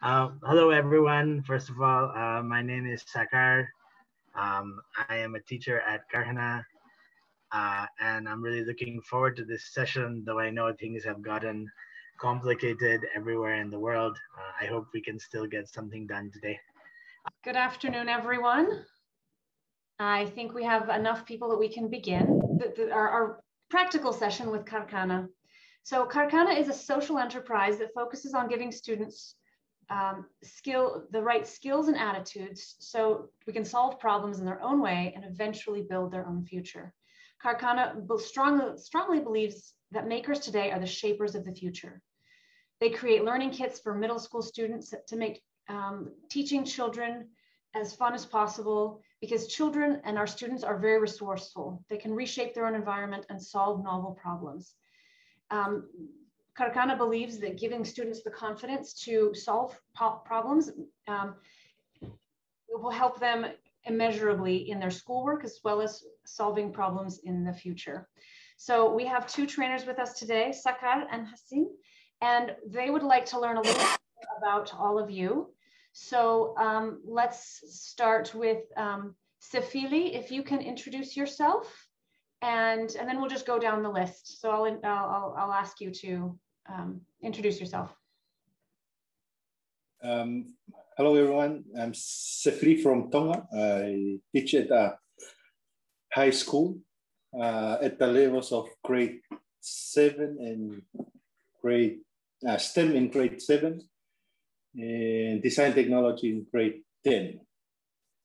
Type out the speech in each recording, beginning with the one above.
Hello, everyone. First of all, my name is Sakar. I am a teacher at Karkhana, and I'm really looking forward to this session, though I know things have gotten complicated everywhere in the world. I hope we can still get something done today. Good afternoon, everyone. I think we have enough people that we can begin our practical session with Karkhana. So Karkhana is a social enterprise that focuses on giving students the right skills and attitudes so we can solve problems in their own way and eventually build their own future. Karkhana strongly believes that makers today are the shapers of the future. They create learning kits for middle school students to make teaching children as fun as possible, because children and our students are very resourceful. They can reshape their own environment and solve novel problems. Karkhana believes that giving students the confidence to solve problems will help them immeasurably in their schoolwork as well as solving problems in the future. So we have two trainers with us today, Sakar and Hassin, and they would like to learn a little bit about all of you. So let's start with Sefili, if you can introduce yourself, and then we'll just go down the list. So I'll ask you to introduce yourself. Hello, everyone. I'm Sefili from Tonga. I teach at a high school at the levels of grade 7 and grade STEM in grade 7, and design technology in grade 10,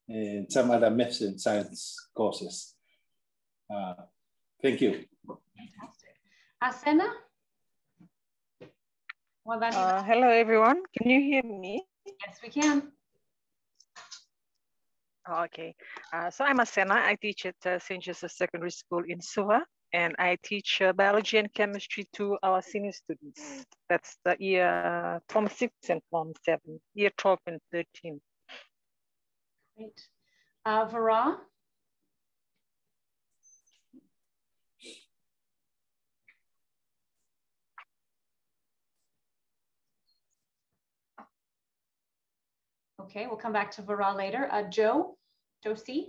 and some other maths and science courses. Thank you. Fantastic. Asena? Hello, everyone. Can you hear me? Yes, we can. Okay. So I'm Asena. I teach at St. Joseph Secondary School in Suva, and I teach biology and chemistry to our senior students. That's the year Form 6 and Form 7, year 12 and 13. Great. Vara? Okay, we'll come back to Vara later. Josie?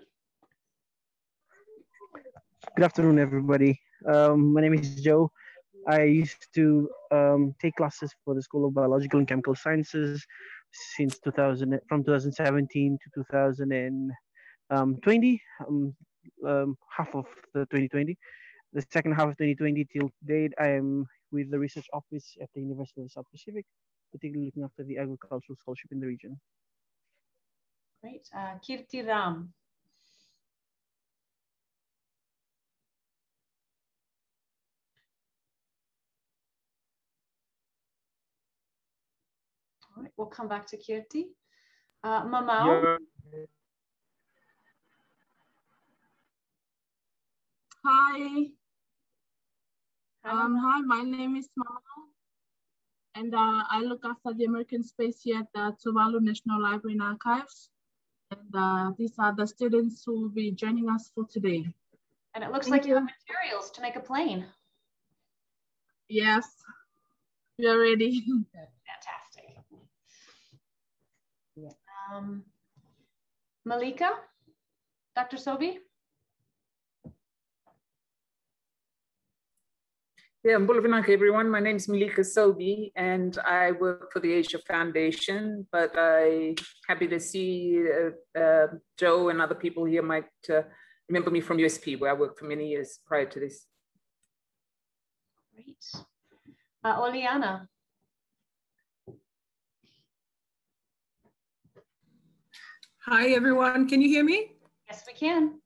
Good afternoon, everybody. My name is Joe. I used to take classes for the School of Biological and Chemical Sciences since from 2017 to 2020, half of the 2020. The second half of 2020 till date, I am with the research office at the University of the South Pacific, particularly looking after the agricultural scholarship in the region. Great. Kirti Ram. All right, we'll come back to Kirti. Mamau. Hi. Hi, my name is Mamau, and I look after the American Space here at the Tuvalu National Library and Archives. And these are the students who will be joining us for today. And it looks like you have materials to make a plane. Yes, we are ready. Fantastic. Malika, Dr. Sobi? Yeah, Mbulavinaka, everyone. My name is Malika Sobi, and I work for the Asia Foundation, but I'm happy to see Joe and other people here might remember me from USP, where I worked for many years prior to this. Great. Oleana. Hi, everyone. Can you hear me? Yes, we can.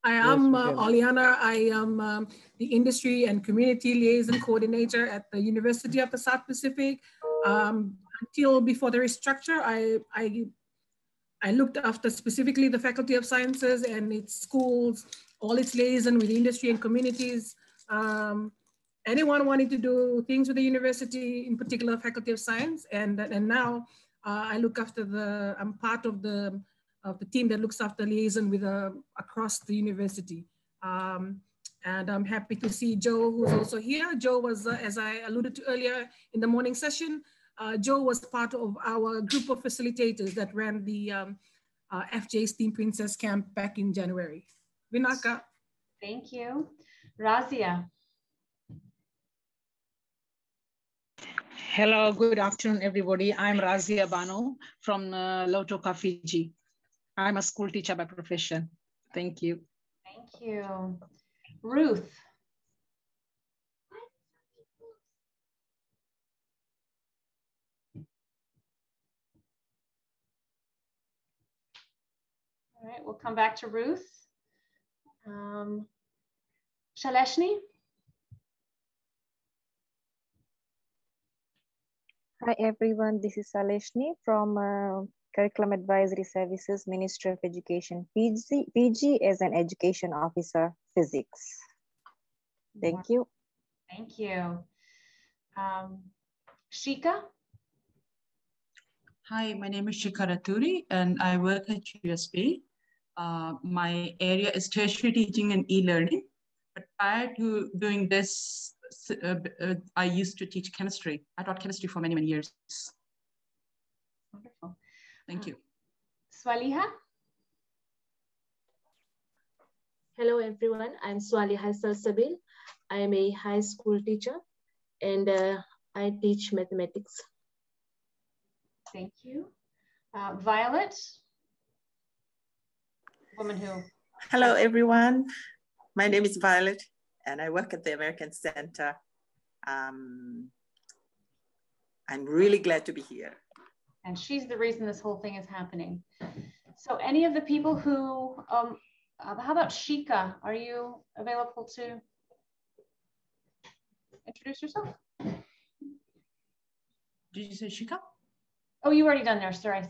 I am Oleana. I am the Industry and Community Liaison Coordinator at the University of the South Pacific. Until before the restructure, I looked after specifically the Faculty of Sciences and its schools, all its liaison with industry and communities. Anyone wanting to do things with the university, in particular Faculty of Science, and now I look after I'm part of the team that looks after liaison with across the university. And I'm happy to see Joe, who's also here. Joe was, as I alluded to earlier in the morning session, Joe was part of our group of facilitators that ran the FJ Steam Princess Camp back in January. Vinaka. Thank you. Razia. Hello, good afternoon, everybody. I'm Razia Bano from Lautoka, Fiji. I'm a school teacher by profession. Thank you. Thank you. Ruth. All right, we'll come back to Ruth. Shaleshni. Hi everyone, this is Saleshni from Curriculum Advisory Services, Ministry of Education, Fiji as an Education Officer, Physics. Thank you. Thank you. Shika. Hi, my name is Shika Raturi and I work at USB. My area is tertiary teaching and e-learning. But prior to doing this, I used to teach chemistry. I taught chemistry for many, many years. Wonderful. Thank you. Swaliha. Hello, everyone. I'm Swaliha Salsabil. I am a high school teacher and I teach mathematics. Thank you. Violet. Woman who. Hello, everyone. My name is Violet, and I work at the American Center. I'm really glad to be here. And she's the reason this whole thing is happening. So any of the people who, how about Shika? Are you available to introduce yourself? Did you say Shika? Oh, you already done there, sorry.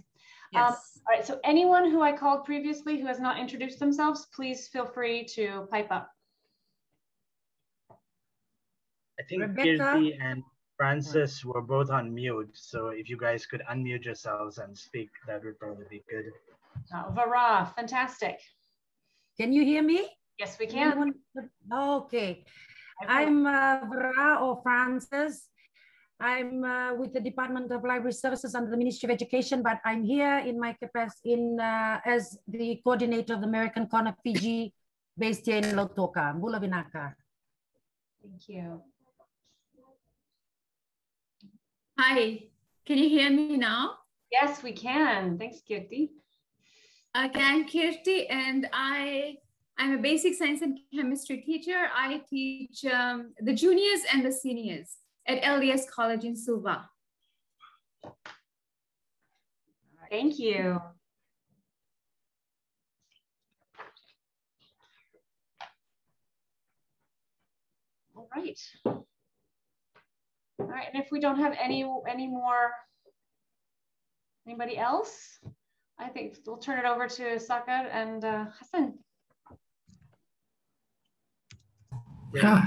Yes. All right, so anyone who I called previously who has not introduced themselves, please feel free to pipe up. I think Rebecca. Kirti and Francis were both on mute. So if you guys could unmute yourselves and speak, that would probably be good. Vara, fantastic. Can you hear me? Yes, we can. Okay. I'm Vara or Francis. I'm with the Department of Library Services under the Ministry of Education, but I'm here in my capacity as the coordinator of the American Corner Fiji, based here in Lautoka, Bula Vinaka. Thank you. Hi, can you hear me now? Yes, we can. Thanks, Kirti. Okay, I'm Kirti, and I'm a basic science and chemistry teacher. I teach the juniors and the seniors at LDS College in Suva. Thank you. All right. All right, and if we don't have any more, anybody else, I think we'll turn it over to Sakar and Hassan. Yeah.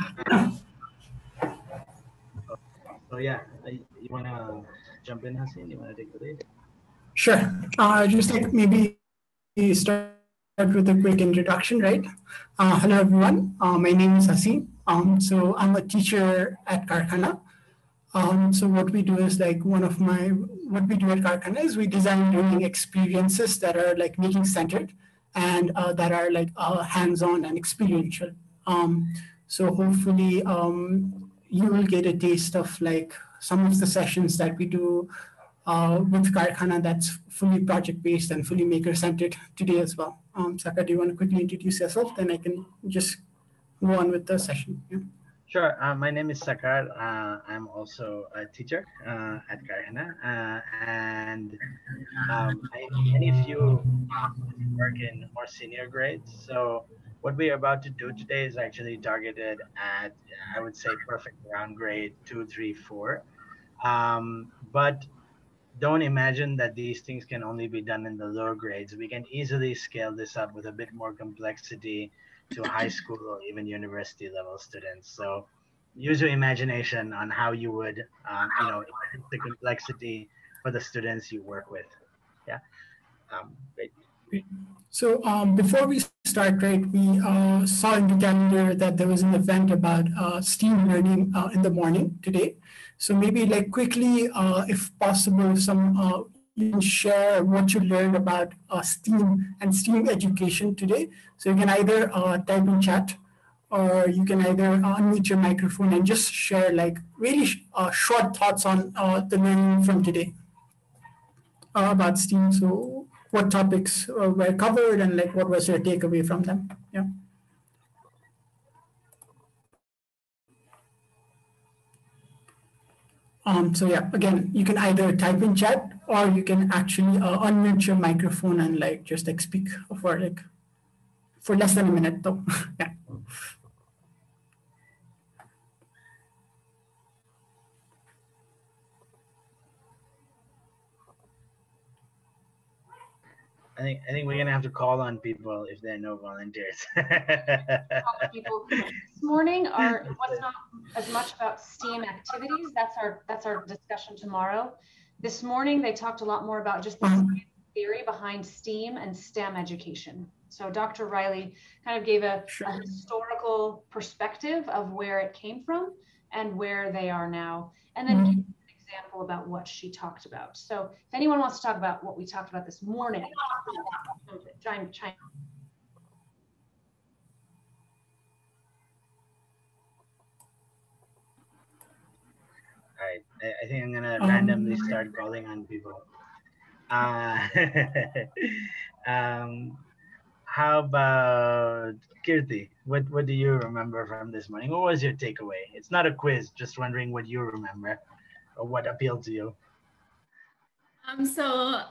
So yeah, you want to jump in, Hassan? You want to take the lead? Sure. Just like maybe start with a quick introduction, right? Hello, everyone. My name is Hassan. So I'm a teacher at Karkhana. So what we do is like what we do at Karkhana is we design learning experiences that are like making centered and that are like hands-on and experiential. So hopefully you will get a taste of like some of the sessions that we do with Karkhana that's fully project-based and fully maker-centered today as well. Saka, do you want to quickly introduce yourself? Then I can just go on with the session. Yeah. Sure. My name is Sakar. I'm also a teacher at Karkhana, and many of you work in more senior grades. So what we are about to do today is actually targeted at, I would say, perfect round grade 2, 3, 4. But don't imagine that these things can only be done in the lower grades. We can easily scale this up with a bit more complexity to high school or even university level students. So use your imagination on how you would, increase the complexity for the students you work with. Yeah. Great. So before we start, right, we saw in the calendar that there was an event about STEAM learning in the morning today. So maybe like quickly, if possible, you can share what you learned about STEAM and STEAM education today. So you can either type in chat, or you can either unmute your microphone and just share like really short thoughts on the learning from today about STEAM. So what topics were covered and like what was your takeaway from them? Yeah. So yeah, again, you can either type in chat or you can actually unmute your microphone and like just like speak for less than a minute though. Yeah. I think we're gonna have to call on people if there are no volunteers. People this morning was not as much about STEAM activities. That's our discussion tomorrow. This morning they talked a lot more about just the theory behind STEAM and STEM education. So Dr. Riley kind of gave a historical perspective of where it came from and where they are now, and then gave an example about what she talked about. So if anyone wants to talk about what we talked about this morning, chime. All right, I think I'm gonna randomly start calling on people. How about Kirti? What do you remember from this morning? What was your takeaway? It's not a quiz, just wondering what you remember or what appealed to you. So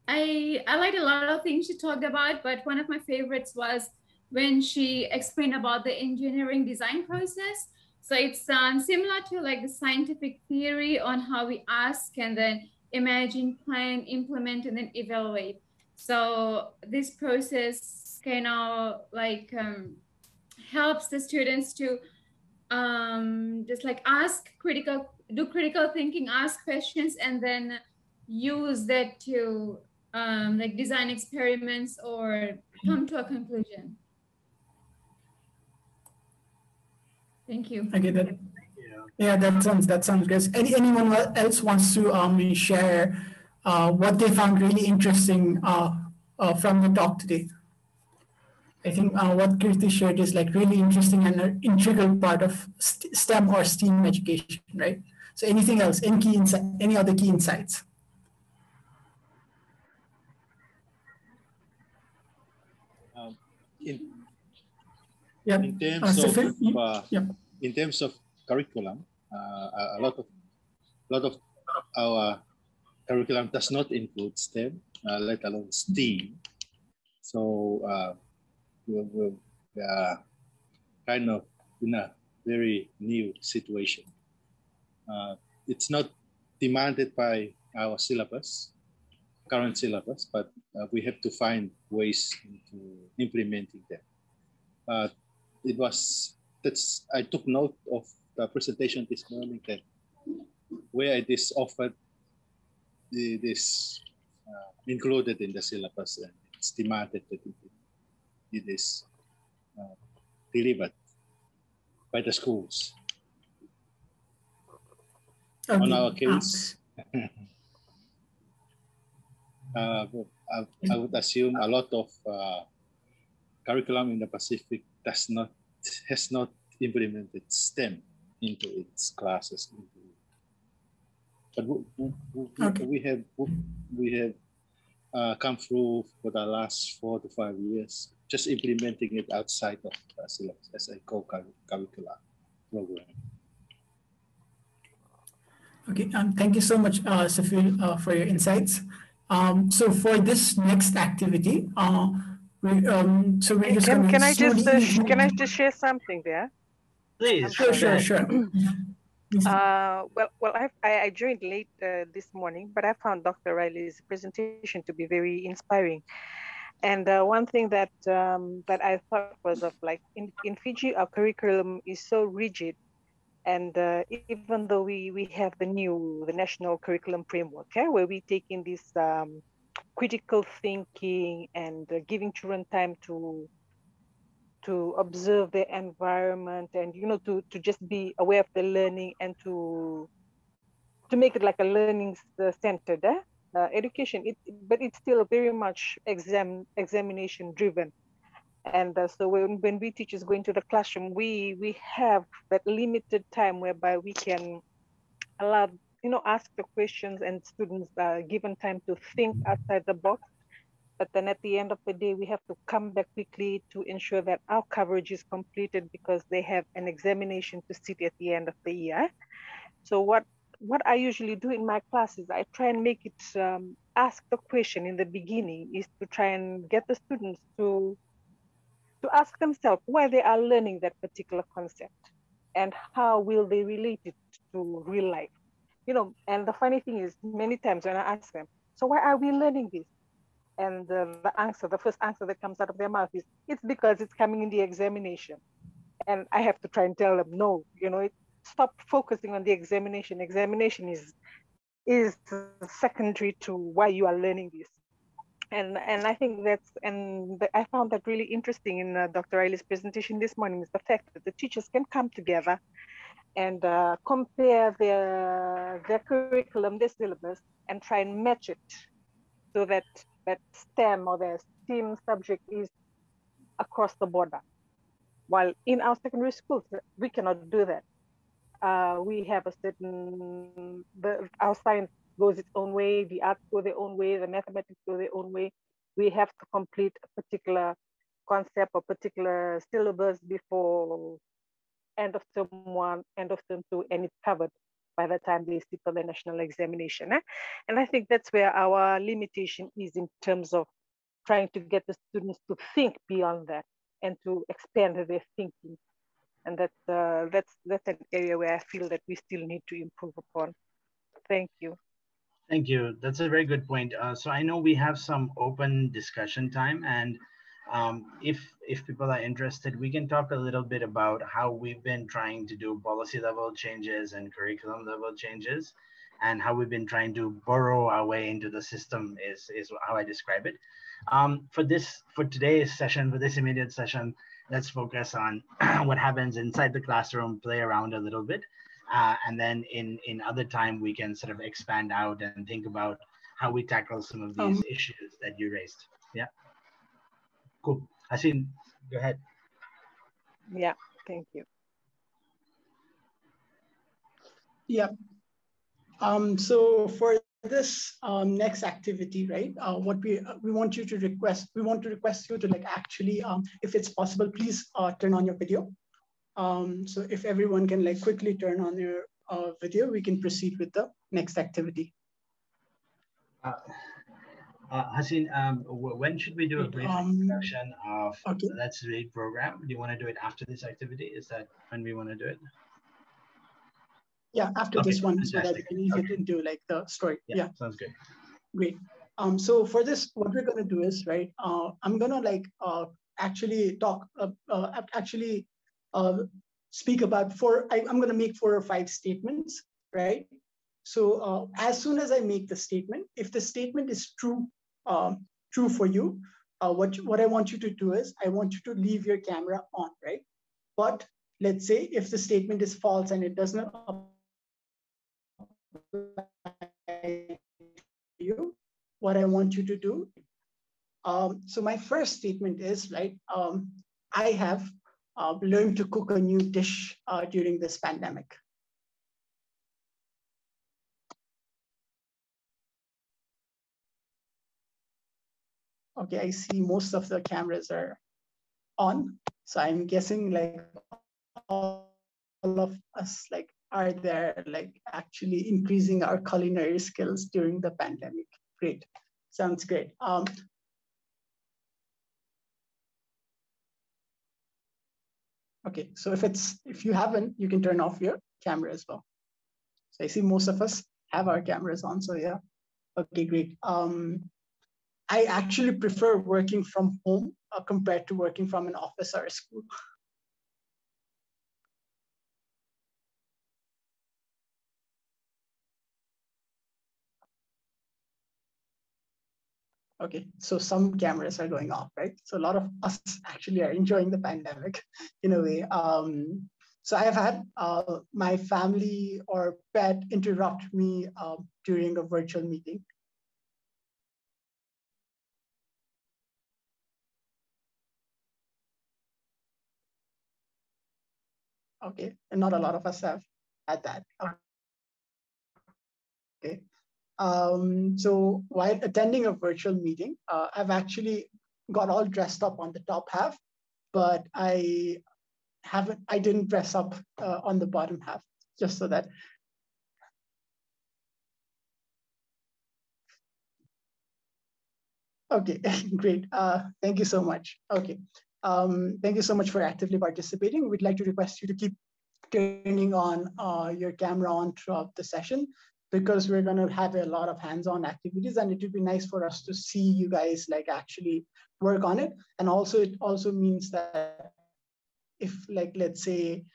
I liked a lot of things she talked about, but one of my favorites was when she explained about the engineering design process. So it's similar to like the scientific theory on how we ask and then imagine, plan, implement, and then evaluate. So this process kind of like helps the students to just like do critical thinking, ask questions, and then use that to like design experiments or come to a conclusion. Thank you. I get that. Yeah, that sounds good. Anyone else wants to share what they found really interesting from the talk today? I think what Kirti shared is like really interesting and an integral part of STEM or STEAM education, right? So anything else? Any other key insights? In terms of curriculum, a lot of our curriculum does not include STEM, let alone STEAM. So we are kind of in a very new situation. It's not demanded by our current syllabus, but we have to find ways into implementing them. I took note of the presentation this morning that where it is offered, it is included in the syllabus, and it's demanded that it is delivered by the schools. Okay. On our case, I would assume a lot of curriculum in the Pacific has not implemented STEM into its classes. But we have come through for the last 4 to 5 years, just implementing it outside of the syllabus as a co-curricular program. Okay, thank you so much, Safil, for your insights. So for this next activity, can I just share something there? Please. Sure. I joined late this morning, but I found Dr. Riley's presentation to be very inspiring. And one thing that I thought was of like in Fiji, our curriculum is so rigid. And even though we have the national curriculum framework, where we take in this critical thinking and giving children time to observe the environment and, you know, to just be aware of the learning and to make it like a learning centered education. But it's still very much examination driven. And so when we teachers go into the classroom, we have that limited time whereby we can allow, you know, ask the questions and students are given time to think outside the box. But then at the end of the day, we have to come back quickly to ensure that our coverage is completed because they have an examination to sit at the end of the year. So what I usually do in my classes, I try and make it ask the question in the beginning is to try and get the students to ask themselves why they are learning that particular concept and how will they relate it to real life. You know, and the funny thing is many times when I ask them, so why are we learning this? And the first answer that comes out of their mouth is, it's because it's coming in the examination. And I have to try and tell them, no, you know, stop focusing on the examination. Examination is secondary to why you are learning this. And I think I found that really interesting in Dr. Riley's presentation this morning is the fact that the teachers can come together and compare their curriculum, their syllabus, and try and match it so that STEM or the STEAM subject is across the border. While in our secondary schools, we cannot do that. We have a certain, our science goes its own way, the arts go their own way, the mathematics go their own way. We have to complete a particular concept or particular syllabus before end of term 1, end of term 2, and it's covered by the time they sit for the national examination. And I think that's where our limitation is in terms of trying to get the students to think beyond that and to expand their thinking. And that's an area where I feel that we still need to improve upon. Thank you. Thank you. That's a very good point. So I know we have some open discussion time, and if people are interested, we can talk a little bit about how we've been trying to do policy level changes and curriculum level changes, and how we've been trying to burrow our way into the system is how I describe it. For today's session, for this immediate session, let's focus on what happens inside the classroom, play around a little bit. And then in other time, we can sort of expand out and think about how we tackle some of these issues that you raised. Yeah. Cool. Hasin, go ahead. Yeah, thank you. Yeah. So for this next activity, right? What we want you to request, we want to request you to like actually, if it's possible, please turn on your video. So if everyone can like quickly turn on your video, we can proceed with the next activity. Hasin, when should we do a brief introduction of okay. Let's Read program? Do you want to do it after this activity? Is that when we want to do it? Yeah, after this one, fantastic. so that we can ease it into like the story. Yeah, sounds good. Great. So for this, what we're gonna do is, right, I'm gonna like actually talk, speak about I'm gonna make 4 or 5 statements, right? So as soon as I make the statement, if the statement is true for you, what I want you to do is I want you to leave your camera on, right? But let's say if the statement is false and it does not apply to you, what I want you to do. So my first statement is, right, I have learned to cook a new dish during this pandemic. Okay, I see most of the cameras are on. So I'm guessing like all of us like are there like actually increasing our culinary skills during the pandemic. Great, sounds great. Okay, so if you haven't, you can turn off your camera as well. So I see most of us have our cameras on, so yeah. Okay, great. I actually prefer working from home compared to working from an office or a school. Okay, so some cameras are going off, right? So a lot of us actually are enjoying the pandemic in a way. So I've had my family or pet interrupt me during a virtual meeting. Okay, and not a lot of us have had that. Okay. So while attending a virtual meeting, I've actually got all dressed up on the top half, but I didn't dress up on the bottom half, just so that. Okay, great. Thank you so much. Okay. Thank you so much for actively participating. We'd like to request you to keep turning on your camera on throughout the session, because we're going to have a lot of hands-on activities, and it would be nice for us to see you guys like actually work on it. And also, it also means that if, like, let's say,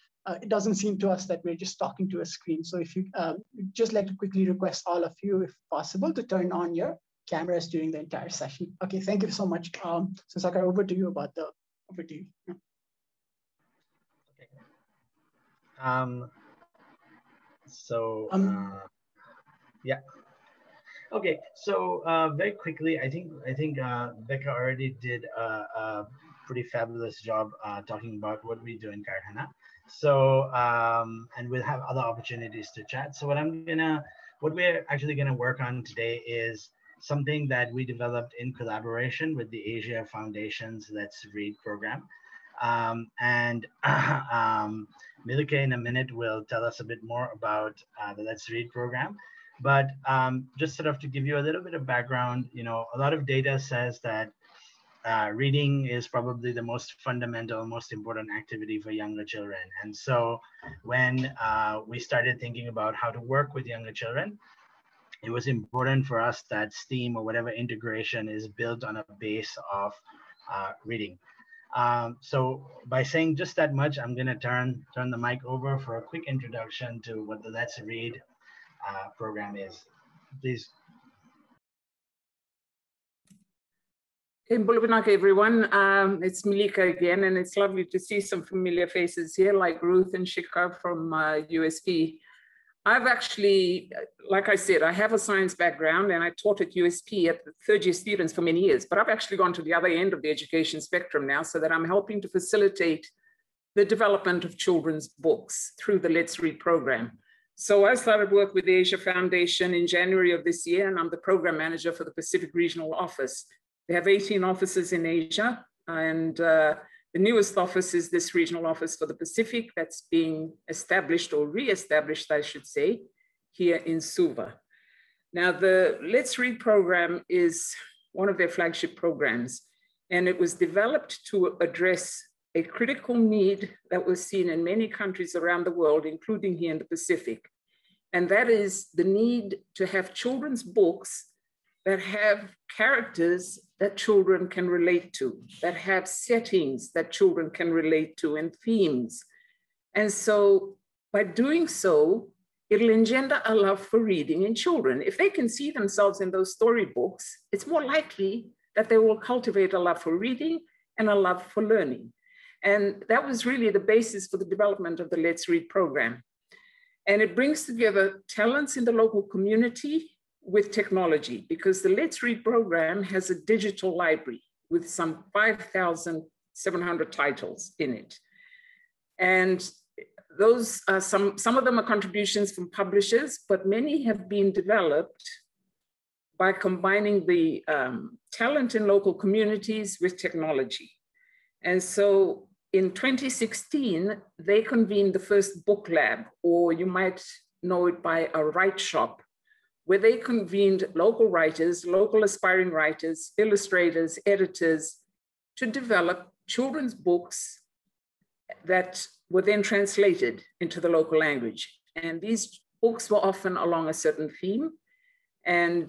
it doesn't seem to us that we're just talking to a screen. So if you just like to quickly request all of you, if possible, to turn on your cameras during the entire session. Okay, thank you so much. So Sakar, over to you. Yeah. Yeah. Okay, so very quickly, I think Becca already did a pretty fabulous job talking about what we do in Karkhana. So and we'll have other opportunities to chat. So what we're actually gonna work on today is something that we developed in collaboration with the Asia Foundation's Let's Read program. Milike in a minute will tell us a bit more about the Let's Read program. But just sort of to give you a little bit of background, a lot of data says that reading is probably the most fundamental, most important activity for younger children. And so when we started thinking about how to work with younger children, it was important for us that STEAM or whatever integration is built on a base of reading. So by saying just that much, I'm going to turn the mic over for a quick introduction to what the Let's Read program is. Please. Hey, Bulabinak, everyone. It's Milika again, and it's lovely to see some familiar faces here, like Ruth and Shikar from USP. I've actually, like I said, I have a science background, and I taught at USP at third-year students for many years, but I've actually gone to the other end of the education spectrum now, so that I'm helping to facilitate the development of children's books through the Let's Read program. So I started work with the Asia Foundation in January of this year, and I'm the program manager for the Pacific Regional Office. They have 18 offices in Asia, and the newest office is this regional office for the Pacific that's being established, or re-established, I should say, here in Suva. Now, the Let's Read program is one of their flagship programs, and it was developed to address a critical need that was seen in many countries around the world, including here in the Pacific. And that is the need to have children's books that have characters that children can relate to, that have settings that children can relate to, and themes. And so by doing so, it'll engender a love for reading in children. If they can see themselves in those storybooks, it's more likely that they will cultivate a love for reading and a love for learning. And that was really the basis for the development of the Let's Read program. And it brings together talents in the local community with technology, because the Let's Read program has a digital library with some 5,700 titles in it. And those are some of them are contributions from publishers, but many have been developed by combining the talent in local communities with technology. And so in 2016, they convened the first book lab, or you might know it by a write shop, where they convened local writers, local aspiring writers, illustrators, editors, to develop children's books that were then translated into the local language. And these books were often along a certain theme. And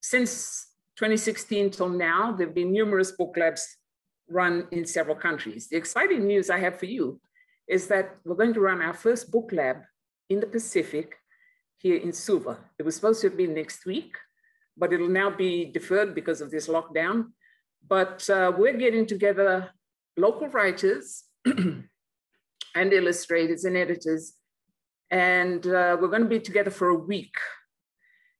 since 2016 till now, there have been numerous book labs run in several countries. The exciting news I have for you is that we're going to run our first book lab in the Pacific here in Suva. It was supposed to have been next week, but it'll now be deferred because of this lockdown. But we're getting together local writers and illustrators and editors, and we're going to be together for a week.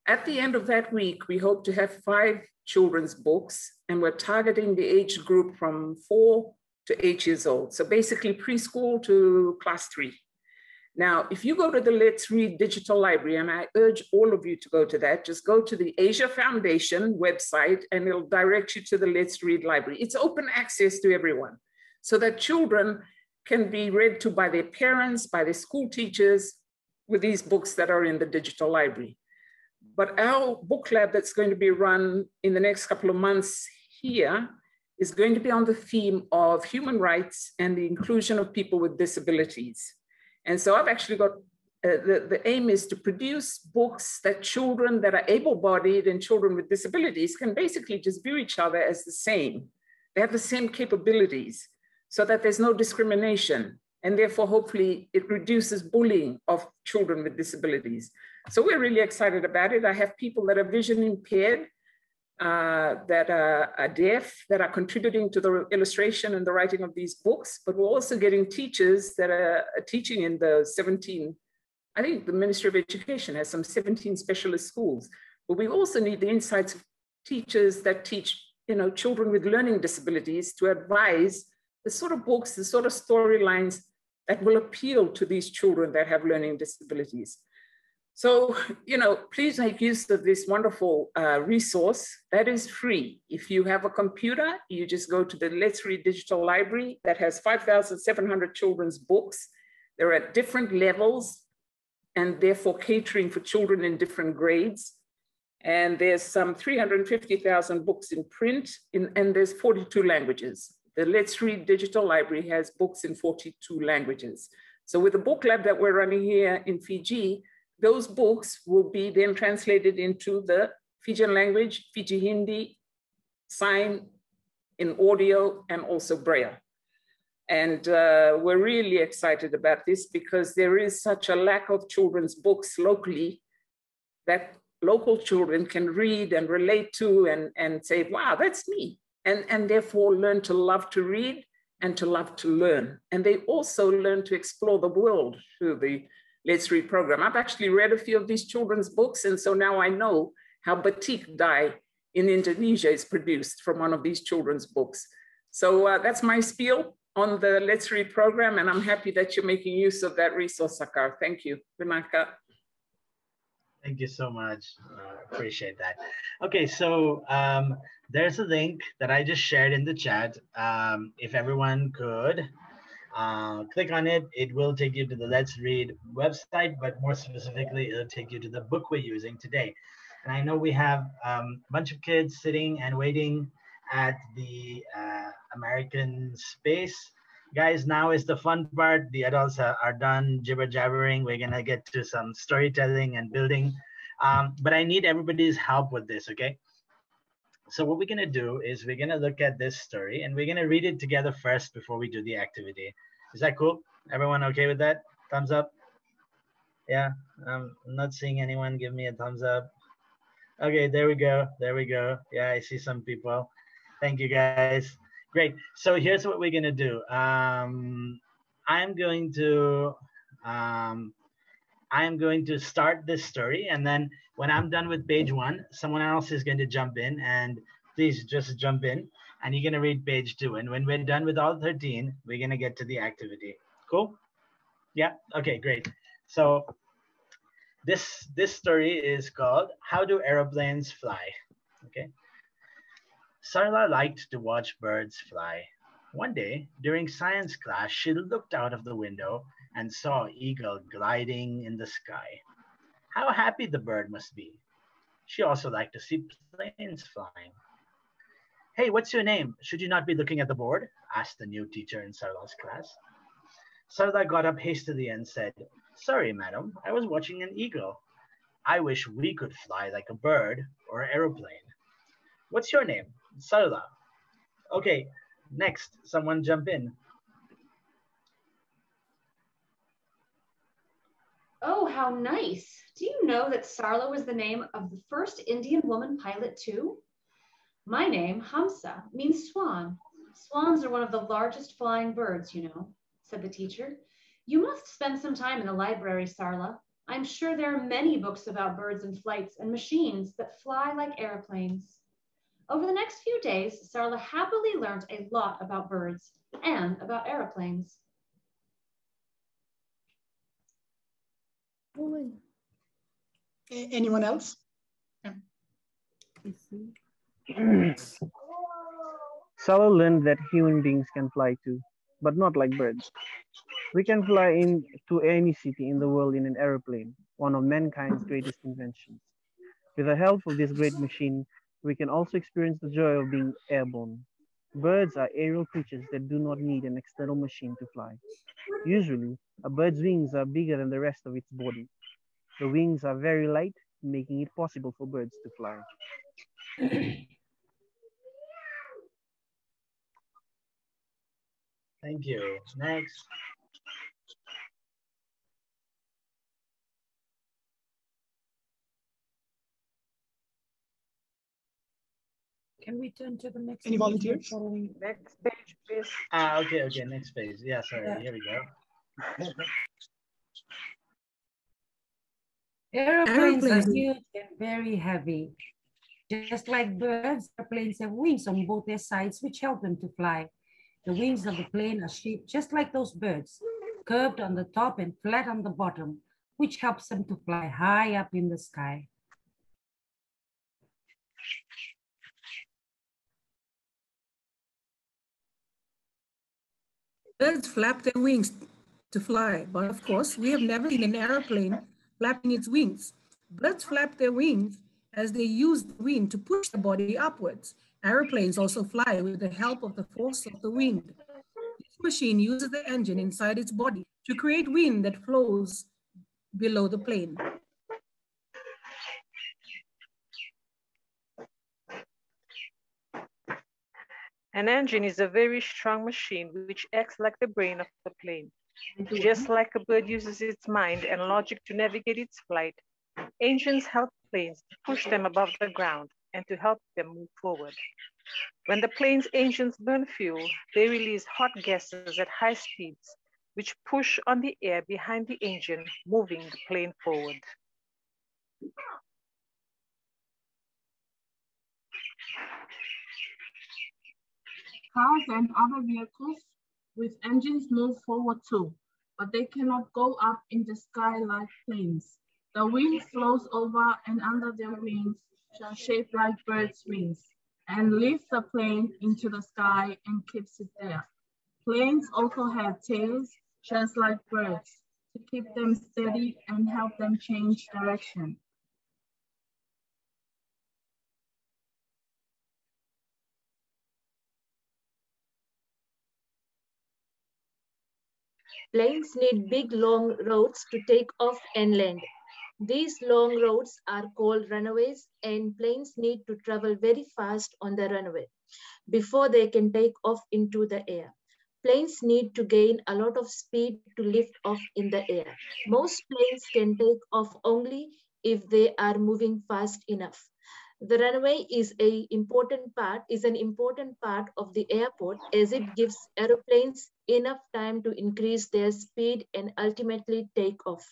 At the end of that week, we hope to have 5 children's books, and we're targeting the age group from 4 to 8 years old. So basically preschool to class 3. Now, if you go to the Let's Read digital library, and I urge all of you to go to that, just go to the Asia Foundation website and it'll direct you to the Let's Read library. It's open access to everyone so that children can be read to by their parents, by their school teachers with these books that are in the digital library. But our book lab that's going to be run in the next couple of months here is going to be on the theme of human rights and the inclusion of people with disabilities. And so I've actually got, the aim is to produce books that children that are able-bodied and children with disabilities can basically just view each other as the same. They have the same capabilities so that there's no discrimination. And therefore, hopefully, it reduces bullying of children with disabilities. So we're really excited about it. I have people that are vision impaired, that are deaf, that are contributing to the illustration and the writing of these books, but we're also getting teachers that are teaching in the 17, I think the Ministry of Education has some 17 specialist schools, but we also need the insights of teachers that teach, children with learning disabilities to advise the sort of books, the sort of storylines that will appeal to these children that have learning disabilities. So, please make use of this wonderful resource that is free. If you have a computer, you just go to the Let's Read digital library that has 5,700 children's books. They're at different levels and therefore catering for children in different grades. And there's some 350,000 books in print and there's 42 languages. The Let's Read digital library has books in 42 languages. So with the book lab that we're running here in Fiji, those books will be then translated into the Fijian language, Fiji Hindi, sign, in audio, and also Braille. And we're really excited about this because there is such a lack of children's books locally that local children can read and relate to and say, wow, that's me. And therefore learn to love to read and to love to learn. And they also learn to explore the world through the Let's Read program. I've actually read a few of these children's books, and so now I know how batik dye in Indonesia is produced from one of these children's books. So that's my spiel on the Let's Read program, and I'm happy that you're making use of that resource, Sakar. Thank you. Vinaka. Thank you so much. Appreciate that. Okay, so there's a link that I just shared in the chat. If everyone could click on it, it will take you to the Let's Read website, but more specifically, it'll take you to the book we're using today. And I know we have a bunch of kids sitting and waiting at the American space. Guys, now is the fun part. The adults are done jibber-jabbering. We're gonna get to some storytelling and building. But I need everybody's help with this, okay? So what we're gonna do is we're gonna look at this story and we're gonna read it together first before we do the activity. Is that cool? Everyone okay with that? Thumbs up? Yeah, I'm not seeing anyone give me a thumbs up. Okay, there we go. There we go. Yeah, I see some people. Thank you guys. Great. So here's what we're gonna do. I'm going to start this story, and then when I'm done with page 1, someone else is going to jump in, and please just jump in, and you're gonna read page 2. And when we're done with all 13, we're gonna get to the activity. Cool? Yeah. Okay. Great. So this story is called "How Do Aeroplanes Fly?" Okay. Sarla liked to watch birds fly. One day, during science class, she looked out of the window and saw an eagle gliding in the sky. How happy the bird must be. She also liked to see planes flying. "Hey, what's your name? Should you not be looking at the board?" asked the new teacher in Sarla's class. Sarla got up hastily and said, "Sorry, madam, I was watching an eagle. I wish we could fly like a bird or an aeroplane." "What's your name?" "Sarla." Okay, next, someone jump in. Oh, how nice. Do you know that Sarla was the name of the first Indian woman pilot too? My name, Hamsa, means swan. Swans are one of the largest flying birds, you know, said the teacher. You must spend some time in the library, Sarla. I'm sure there are many books about birds and flights and machines that fly like airplanes. Over the next few days, Sarla happily learned a lot about birds and about airplanes. Anyone else? Sala learned that human beings can fly too, but not like birds. We can fly into any city in the world in an aeroplane, one of mankind's greatest inventions. With the help of this great machine, we can also experience the joy of being airborne. Birds are aerial creatures that do not need an external machine to fly. Usually, a bird's wings are bigger than the rest of its body. The wings are very light, making it possible for birds to fly. Thank you. Next. Can we turn to the next Any page? volunteers? Next page, please. Okay, next page. Yeah, sorry, here we go. Airplanes are huge and very heavy. Just like birds, airplanes have wings on both their sides, which help them to fly. The wings of the plane are shaped just like those birds, curved on the top and flat on the bottom, which helps them to fly high up in the sky. Birds flap their wings to fly, but of course, we have never seen an airplane flapping its wings. Birds flap their wings as they use the wind to push the body upwards. Airplanes also fly with the help of the force of the wind. This machine uses the engine inside its body to create wind that flows below the plane. An engine is a very strong machine which acts like the brain of the plane. Just like a bird uses its mind and logic to navigate its flight, engines help planes to push them above the ground and to help them move forward. When the plane's engines burn fuel, they release hot gases at high speeds, which push on the air behind the engine, moving the plane forward. Cars and other vehicles with engines move forward too, but they cannot go up in the sky like planes. The wind flows over and under their wings, which are shaped like birds' wings, and lifts the plane into the sky and keeps it there. Planes also have tails, just like birds, to keep them steady and help them change direction. Planes need big long roads to take off and land. These long roads are called runways, and planes need to travel very fast on the runway before they can take off into the air. Planes need to gain a lot of speed to lift off in the air. Most planes can take off only if they are moving fast enough. The runway is an important part of the airport, as it gives aeroplanes enough time to increase their speed and ultimately take off.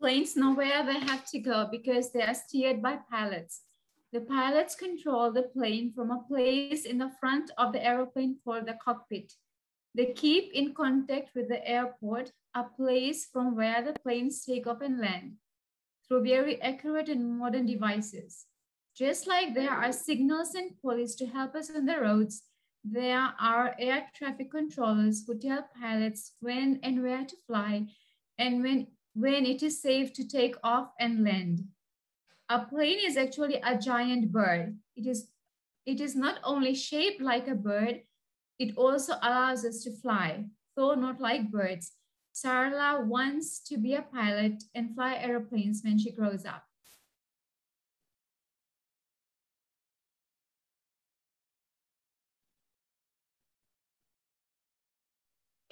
Planes know where they have to go because they are steered by pilots. The pilots control the plane from a place in the front of the aeroplane called the cockpit. They keep in contact with the airport, a place from where the planes take off and land, through very accurate and modern devices. Just like there are signals and police to help us on the roads, there are air traffic controllers who tell pilots when and where to fly and when it is safe to take off and land. A plane is actually a giant bird. It is not only shaped like a bird, it also allows us to fly, though not like birds. Sarla wants to be a pilot and fly airplanes when she grows up.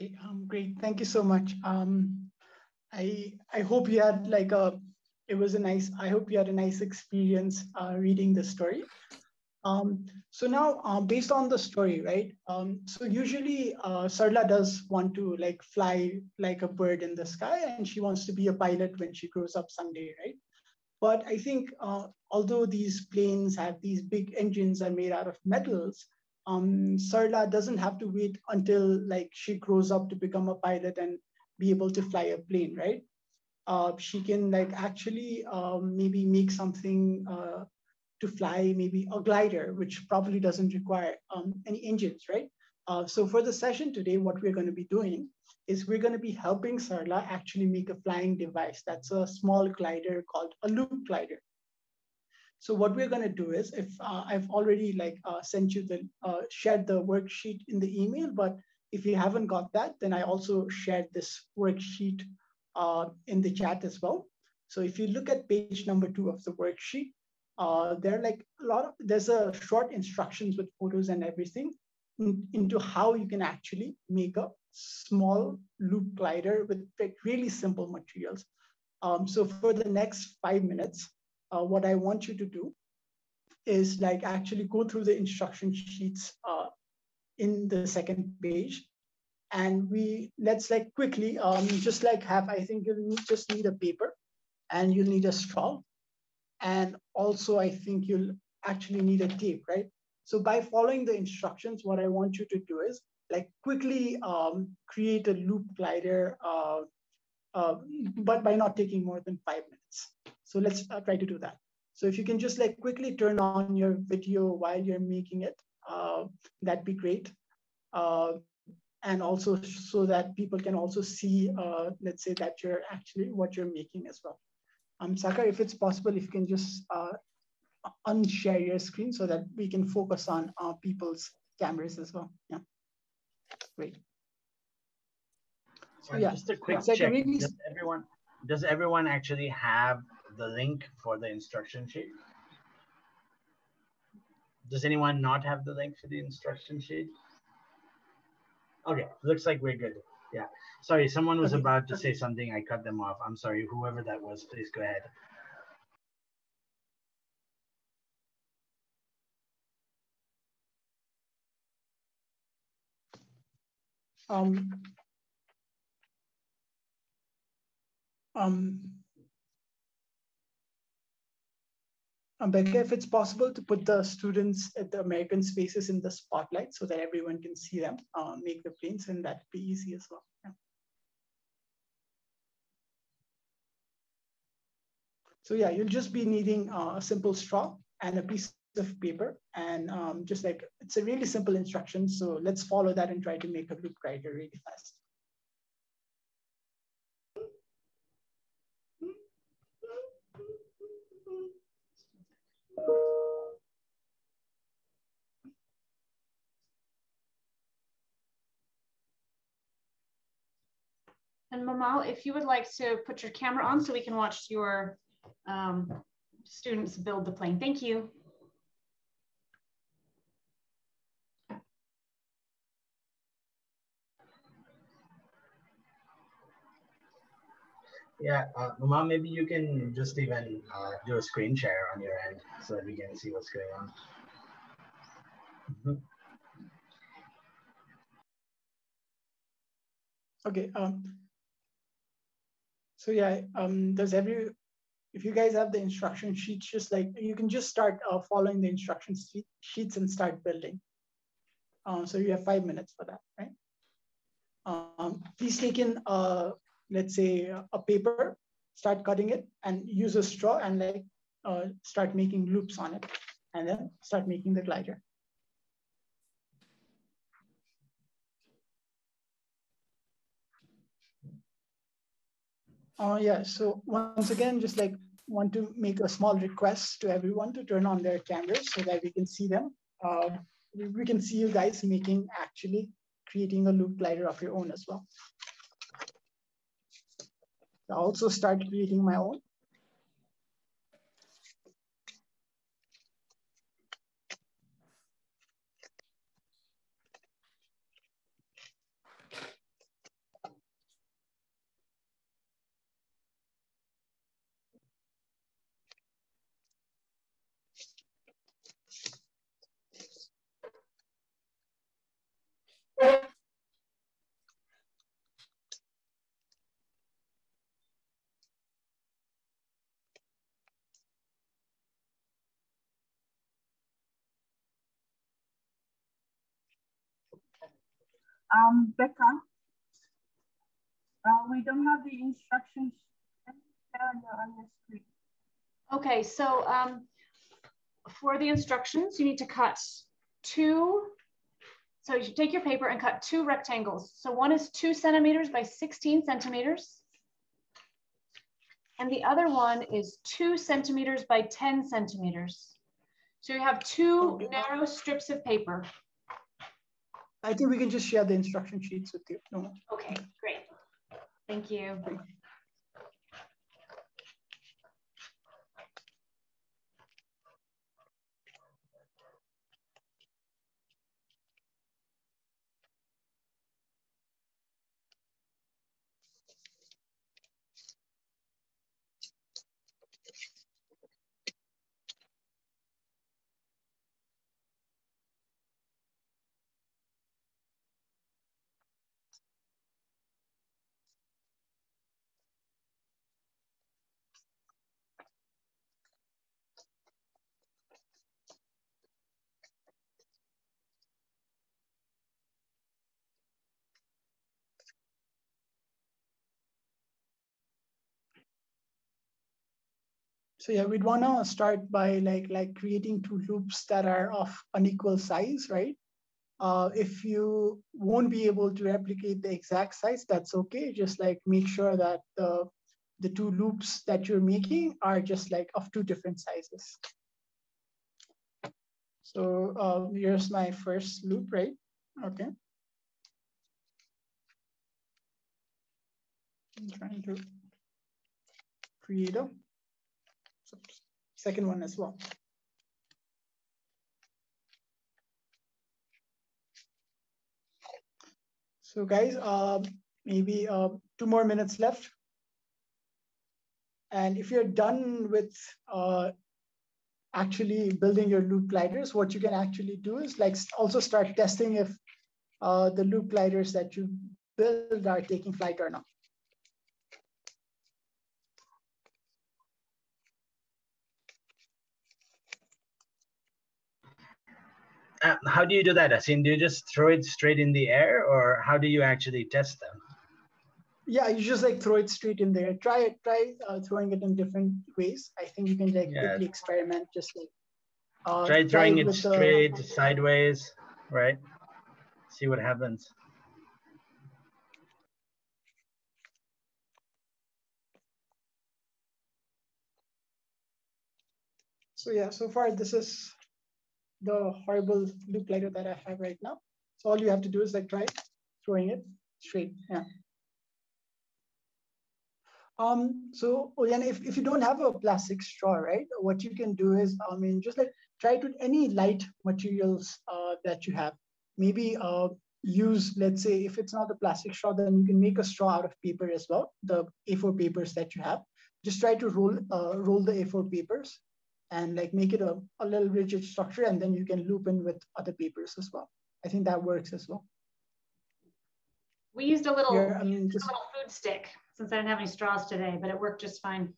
Okay, great. Thank you so much. I hope you had like I hope you had a nice experience reading the story. So now, based on the story, right? So usually Sarla does want to like fly like a bird in the sky, and she wants to be a pilot when she grows up someday, right? But I think although these planes have these big engines are made out of metals, Sarla doesn't have to wait until like she grows up to become a pilot and be able to fly a plane, right? She can like actually maybe make something to fly, maybe a glider, which probably doesn't require any engines, right? So for the session today, what we're going to be doing is we're going to be helping Sarla actually make a flying device. That's a small glider called a loop glider. So what we're going to do is, if I've already like sent you the shared the worksheet in the email, but if you haven't got that, then I also shared this worksheet in the chat as well. So if you look at page number 2 of the worksheet, there are like there's a short instructions with photos and everything into how you can actually make a small loop glider with like really simple materials. So for the next 5 minutes, what I want you to do is like actually go through the instruction sheets in the second page. And let's like quickly just like have, I think you'll just need a paper and you'll need a straw. And also I think you'll actually need a tape, right? So by following the instructions, what I want you to do is like quickly create a loop glider, but by not taking more than 5 minutes. So let's try to do that. So if you can just like quickly turn on your video while you're making it, that'd be great. And also so that people can also see, let's say that you're actually what you're making as well. Sakar, if it's possible, if you can just unshare your screen so that we can focus on people's cameras as well. Yeah, great. So yeah, just a quick check. Does everyone actually have the link for the instruction sheet? Does anyone not have the link for the instruction sheet? Okay, looks like we're good. Yeah. Sorry, someone was about to say something. I cut them off. I'm sorry. Whoever that was, please go ahead. Becca, if it's possible to put the students at the American spaces in the spotlight so that everyone can see them make the planes, and that'd be easy as well. Yeah. So yeah, you'll just be needing a simple straw and a piece of paper, and just like it's a really simple instruction. So let's follow that and try to make a loop glider really fast. And Mamal, if you would like to put your camera on so we can watch your students build the plane. Thank you. Yeah, Mama, maybe you can just even do a screen share on your end so that we can see what's going on. Okay. So yeah, if you guys have the instruction sheets, just like you can just start following the instruction sheets and start building. So you have 5 minutes for that, right? Please take in, let's say, a paper, start cutting it, and use a straw and like start making loops on it, and then start making the glider. Yeah, so once again, just like want to make a small request to everyone to turn on their cameras so that we can see them. We can see you guys actually creating a loop glider of your own as well. I'll also start creating my own. Becca, we don't have the instructions on the screen. Okay, so for the instructions, you need to cut two. So you should take your paper and cut two rectangles. So one is 2 centimeters by 16 centimeters. And the other one is 2 centimeters by 10 centimeters. So you have two narrow strips of paper. I think we can just share the instruction sheets with you. No. Okay, great. Thank you. So yeah, we'd want to start by like creating two loops that are of unequal size, right? If you won't be able to replicate the exact size, that's okay. Just like make sure that the two loops that you're making are just like of two different sizes. So here's my first loop, right? Okay. I'm trying to create a second one as well. So guys, maybe 2 more minutes left. And if you're done with actually building your loop gliders, what you can actually do is like also start testing if the loop gliders that you build are taking flight or not. How do you do that, Asin? Do you just throw it straight in the air, or how do you actually test them? Yeah, you just like throw it straight in there. Try throwing it in different ways. I think you can like quickly experiment, just like try throwing it straight sideways, right? See what happens. So yeah, so far this is the horrible loop glider that I have right now. So all you have to do is like try throwing it straight. Yeah. So Oliana, if you don't have a plastic straw, right, what you can do is, I mean, just like try to any light materials that you have. Maybe use, let's say, if it's not a plastic straw, then you can make a straw out of paper as well. The A4 papers that you have. Just try to roll the A4 papers and like make it a little rigid structure, and then you can loop in with other papers as well. I think that works as well. We used a little, Here, little food stick since I didn't have any straws today, but it worked just fine.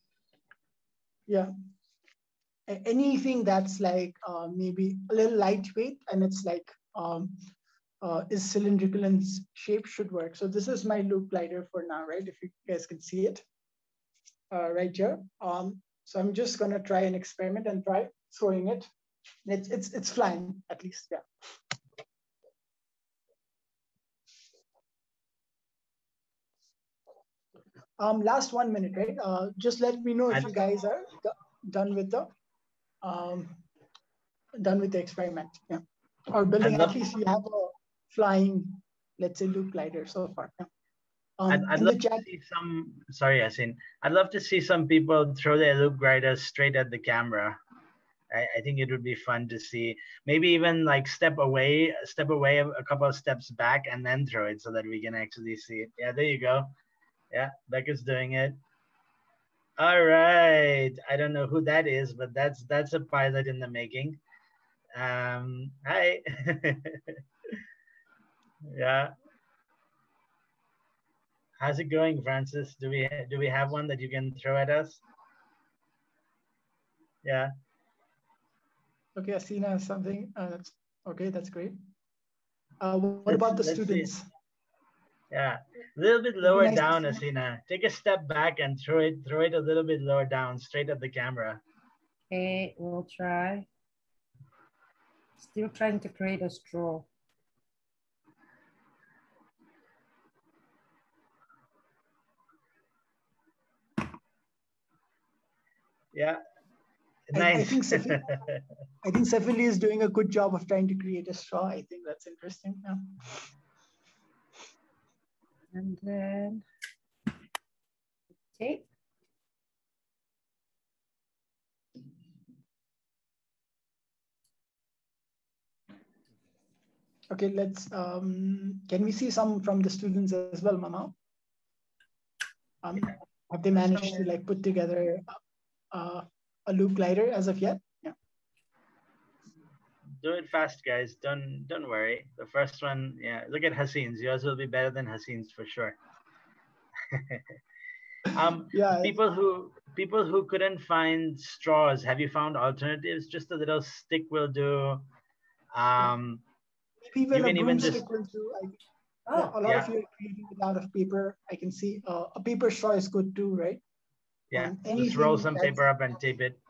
Yeah. Anything that's like maybe a little lightweight and it's like is cylindrical in shape should work. So this is my loop glider for now, right? If you guys can see it right here. So I'm just gonna try an experiment and try throwing it. It's flying at least, yeah. Last 1 minute, right? Just let me know if you guys are done with the experiment, yeah. Or building, at least you have a flying, let's say, loop glider so far. Yeah. I'd love to see some. Sorry, Asin. I'd love to see some people throw their loop gliders straight at the camera. I think it would be fun to see. Maybe even like step away a couple of steps back and then throw it so that we can actually see it. Yeah, there you go. Yeah, Becca's doing it. All right. I don't know who that is, but that's a pilot in the making. Hi. Yeah. How's it going, Francis? Do we have one that you can throw at us? Yeah. Okay, Asina has something. That's okay. That's great. What about the students? Yeah, a little bit lower down, Asina. Take a step back and throw it a little bit lower down, straight at the camera. Okay, we'll try. Still trying to create a straw. Yeah, nice. I think Sefili is doing a good job of trying to create a straw. I think that's interesting. Yeah. And then, okay. Okay, let's, can we see some from the students as well, Mama? Have they managed to like put together a loop glider as of yet? Yeah. Do it fast, guys. Don't worry. The first one, yeah. Look at Haseen's. Yours will be better than Haseen's for sure. Yeah. People who couldn't find straws, have you found alternatives? Just a little stick will do. Even a broomstick just will do. Yeah, a lot of you are creating it out of paper. I can see a paper straw is good too, right? Yeah, just roll some paper up and tape it.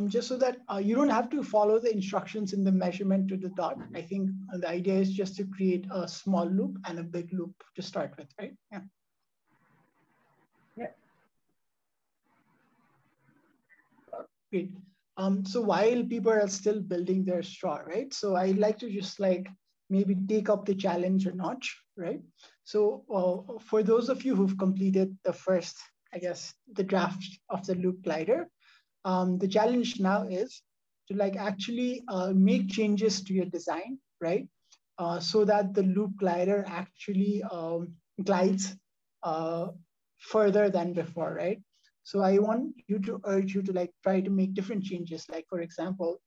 Just so that you don't have to follow the instructions in the measurement to the dot. I think the idea is just to create a small loop and a big loop to start with, right? Yeah. Yeah. Great. So while people are still building their straw, right? So I'd like to just like maybe take up the challenge a notch, right? So for those of you who've completed the first, I guess, the draft of the loop glider, the challenge now is to like actually make changes to your design, right? So that the loop glider actually glides further than before, right? So I want you to urge you to like try to make different changes. Like for example,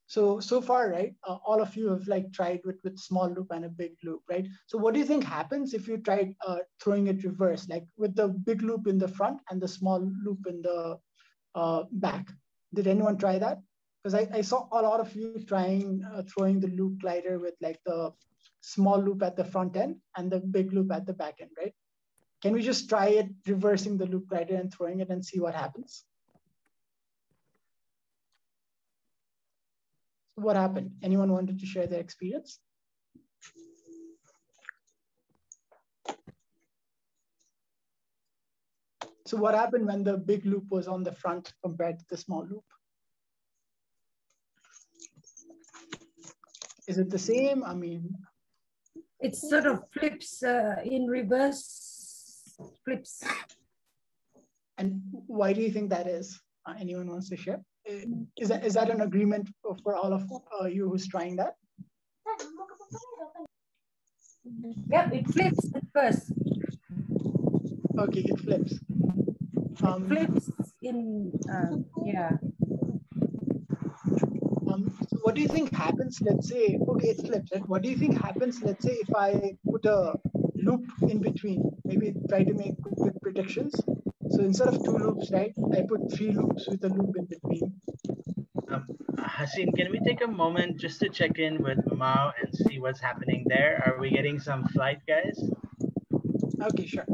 so far, right? All of you have like tried with small loop and a big loop, right? So what do you think happens if you tried throwing it reverse, like with the big loop in the front and the small loop in the back? Did anyone try that? Because I saw a lot of you trying throwing the loop glider with like the small loop at the front end and the big loop at the back end, right? Can we just try it, reversing the loop glider and throwing it and see what happens? So what happened? Anyone wanted to share their experience? So what happened when the big loop was on the front compared to the small loop? Is it the same? I mean, it sort of flips in reverse, flips. And why do you think that is? Anyone wants to share? Is that an agreement for all of you who's trying that? Yep, it flips at first. Okay, it flips. It flips in, yeah. So what do you think happens? Let's say, okay, it flips, right? What do you think happens? Let's say if I put a loop in between, maybe try to make quick predictions. So instead of 2 loops, right, I put 3 loops with a loop in between. Haseen, can we take a moment just to check in with Mao and see what's happening there? Are we getting some flight, guys? Okay, sure.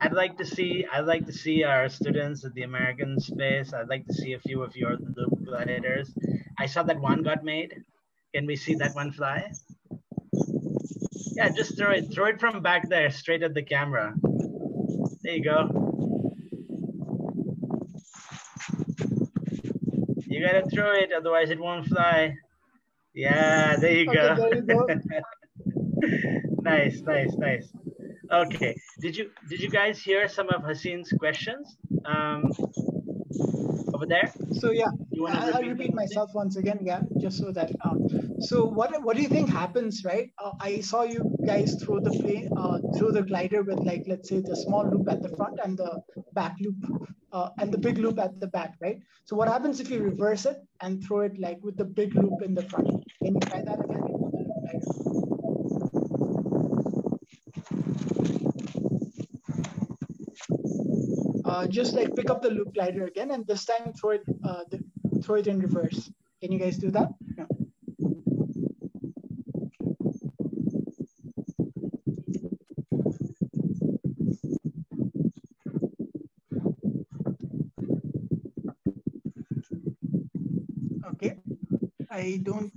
I'd like to see our students at the American space. I'd like to see a few of your loop gliders. I saw that one got made. Can we see that one fly? Yeah, just throw it from back there, straight at the camera. There you go. You gotta throw it, otherwise it won't fly. Yeah, there you go. There you go. Nice, nice, nice. Okay, did you guys hear some of Haseen's questions over there? So yeah, I'll repeat myself once again, yeah, just so that. So what do you think happens, right? I saw you guys throw the glider with like, let's say, the small loop at the front and the back loop and the big loop at the back, right? So what happens if you reverse it and throw it like with the big loop in the front? Can you try that again? just like pick up the loop glider again, and this time throw it in reverse. Can you guys do that? No. Okay, I don't.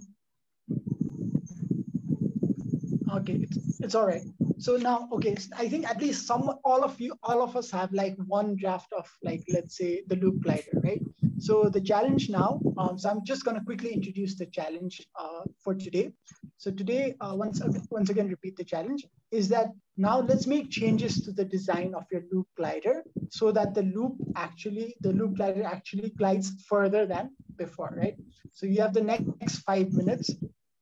Okay, it's all right. So now, okay, I think at least all of us have like one draft of like, let's say the loop glider, right? So the challenge now, so I'm just gonna quickly introduce the challenge for today. So today, once again, repeat the challenge, is that now let's make changes to the design of your loop glider so that the loop glider actually glides further than before, right? So you have the next 5 minutes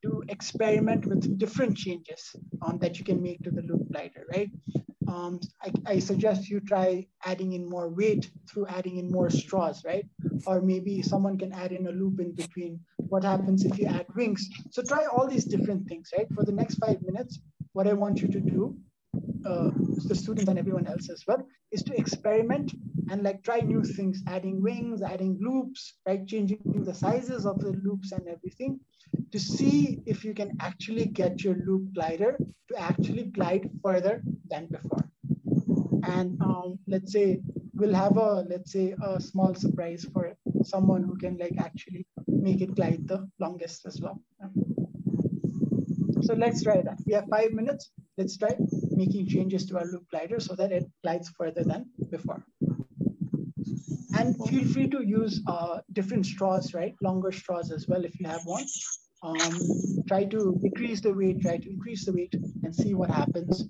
to experiment with different changes that you can make to the loop glider, right? I suggest you try adding in more weight through adding in more straws, right? Or maybe someone can add in a loop in between. What happens if you add wings? So try all these different things, right? For the next 5 minutes, what I want you to do, the students and everyone else as well, is to experiment and like try new things, adding wings, adding loops, right? Changing the sizes of the loops and everything to see if you can actually get your loop glider to actually glide further than before. And let's say we'll have a small surprise for someone who can like actually make it glide the longest as well. So let's try that. We have 5 minutes. Let's try making changes to our loop glider so that it glides further than before. And feel free to use different straws, right? Longer straws as well if you have one. Try to decrease the weight, try to increase the weight, and see what happens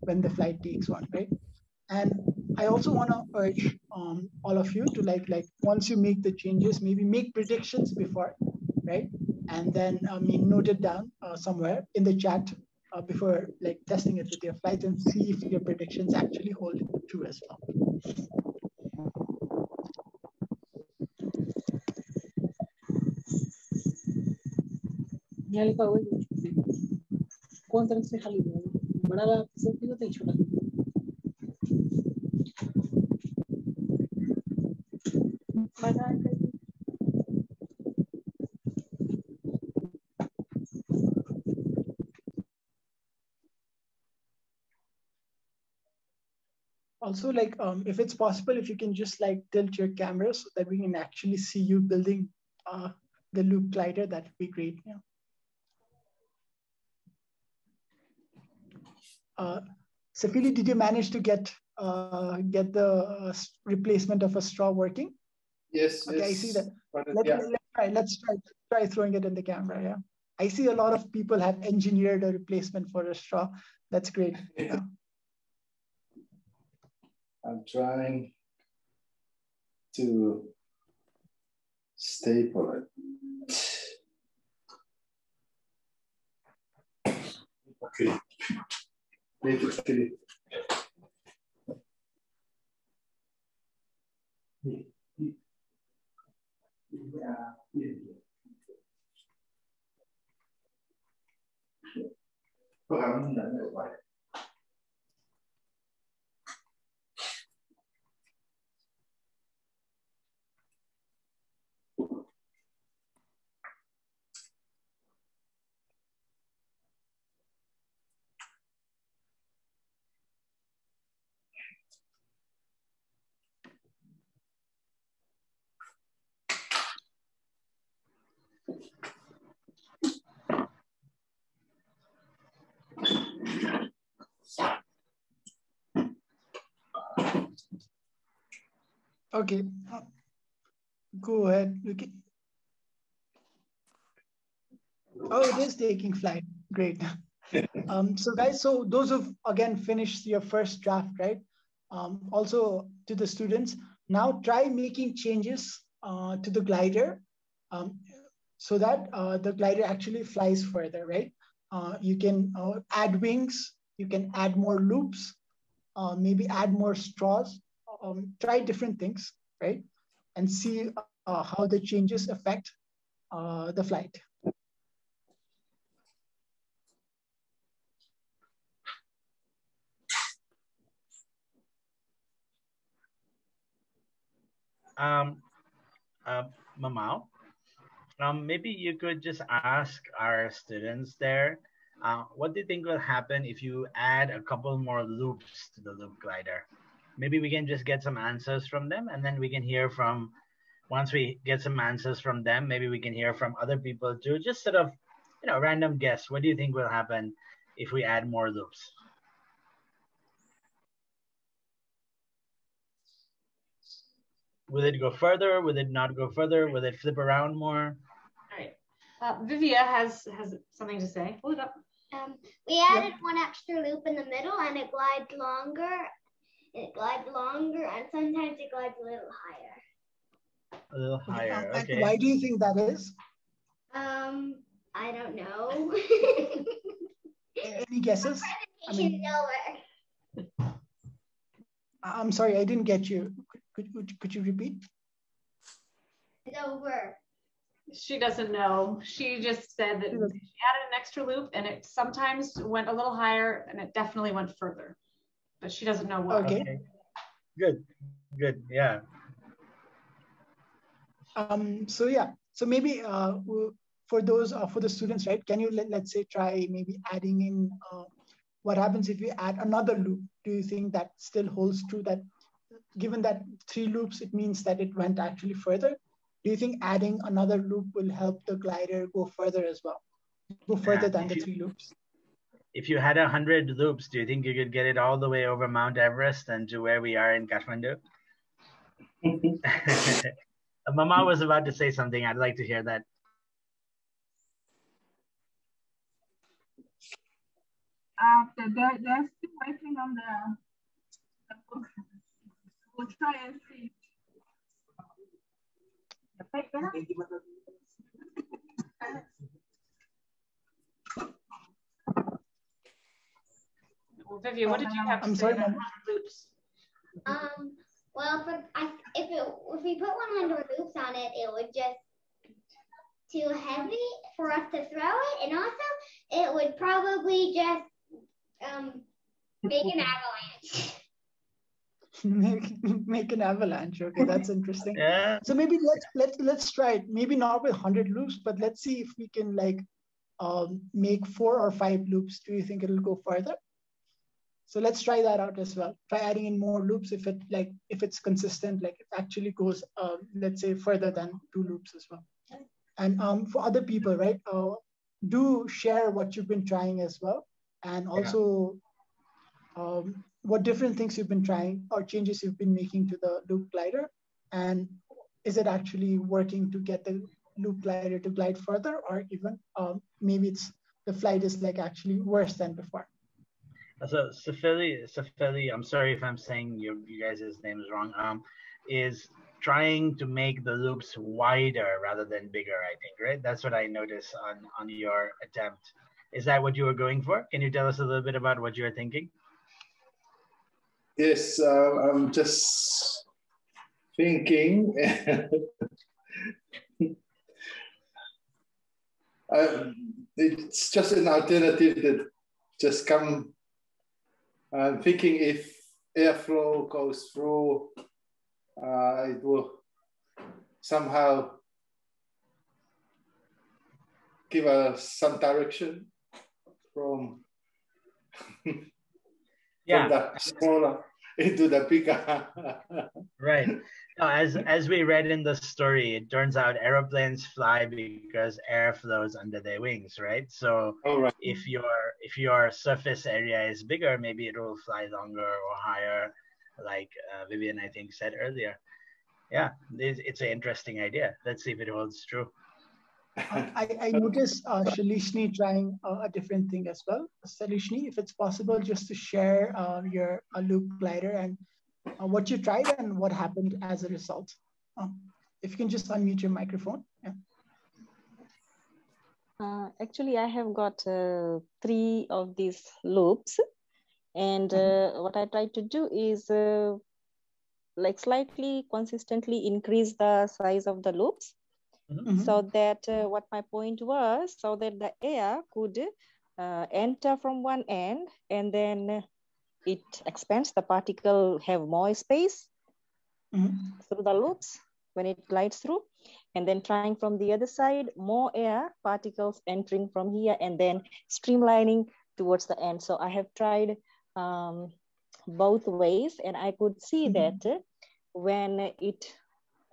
when the flight takes one, right? And I also want to urge all of you to like once you make the changes, maybe make predictions before, right? And then note it down somewhere in the chat before like testing it with your flight and see if your predictions actually hold true as well. Also, like if it's possible, if you can just like tilt your camera so that we can actually see you building the loop glider, that would be great. Yeah. Safili, did you manage to get the replacement of a straw working? Yes. Okay, yes. I see that. Let's try throwing it in the camera. Yeah, I see a lot of people have engineered a replacement for a straw. That's great. Yeah. I'm trying to staple it. Okay. Okay, go ahead. Oh, it is taking flight. Great. So guys, so those who've again finished your first draft, right? Also to the students, now try making changes to the glider so that the glider actually flies further, right? You can add wings, you can add more loops, maybe add more straws, try different things, right? And see how the changes affect the flight. Mamau, maybe you could just ask our students there, what do you think will happen if you add a couple more loops to the loop glider? Maybe we can just get some answers from them, and then we can hear from, once we get some answers from them, maybe we can hear from other people too. Just sort of, random guess. What do you think will happen if we add more loops? Will it go further? Will it not go further? Will it flip around more? All right. Vivia has something to say. Hold it up. We added one extra loop in the middle, and it glides longer. It glides longer, and sometimes it glides a little higher. A little higher. Okay. Why do you think that is? I don't know. Any guesses? I'm sorry, I didn't get you. Could you repeat? It's over. She doesn't know. She just said that she added an extra loop, and it sometimes went a little higher, and it definitely went further. But she doesn't know what. Okay. Good. Yeah. So yeah. So maybe for those for the students, right? Can you let's say try maybe adding in what happens if you add another loop? Do you think that still holds true? That given that 3 loops, it means that it went actually further. Do you think adding another loop will help the glider go further as well? Go further than the 3 loops? If you had 100 loops, do you think you could get it all the way over Mount Everest and to where we are in Kathmandu? Mama was about to say something. I'd like to hear that. They're still working on the function. We'll try and see. Well, Vivian, what did you have to say about loops? Well, if we put 100 loops on it, it would just too heavy for us to throw it, and also it would probably just make an avalanche. make an avalanche. Okay, that's interesting. Yeah. So maybe let's try it. Maybe not with 100 loops, but let's see if we can like make 4 or 5 loops. Do you think it'll go further? So let's try that out as well. Try adding in more loops if it's consistent, like it actually goes let's say further than 2 loops as well. And for other people, right? Do share what you've been trying as well, and also what different things you've been trying or changes you've been making to the loop glider, and is it actually working to get the loop glider to glide further, or even maybe the flight is like actually worse than before. So Safeli, I'm sorry if I'm saying you guys' names wrong. Is trying to make the loops wider rather than bigger, I think, right? That's what I noticed on your attempt. Is that what you were going for? Can you tell us a little bit about what you were thinking? Yes, I'm just thinking. It's just an alternative that just come. I'm thinking if airflow goes through, it will somehow give us some direction from, from the smaller into the bigger. Right. No, as we read in the story, it turns out aeroplanes fly because air flows under their wings, right? So if your surface area is bigger, maybe it will fly longer or higher, like Vivian, I think, said earlier. Yeah, it's an interesting idea. Let's see if it holds true. I noticed Shalishni trying a different thing as well. Shalishni, if it's possible, just to share your loop glider and what you tried and what happened as a result. If you can just unmute your microphone. Yeah. Actually, I have got 3 of these loops, and what I tried to do is like slightly consistently increase the size of the loops. So that what my point was, so that the air could enter from one end, and then it expands, the particle have more space through the loops, when it glides through, and then trying from the other side, more air particles entering from here, and then streamlining towards the end. So I have tried both ways, and I could see that when it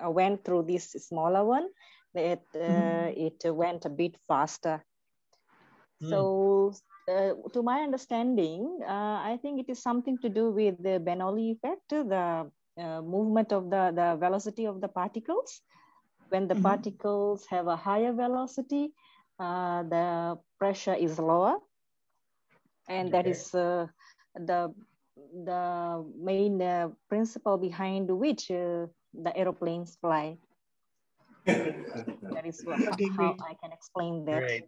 went through this smaller one, that it went a bit faster. So to my understanding, I think it is something to do with the Bernoulli effect, the movement of the velocity of the particles. When the particles have a higher velocity, the pressure is lower. And that is the main principle behind which the aeroplanes fly. That is how I can explain that. Great.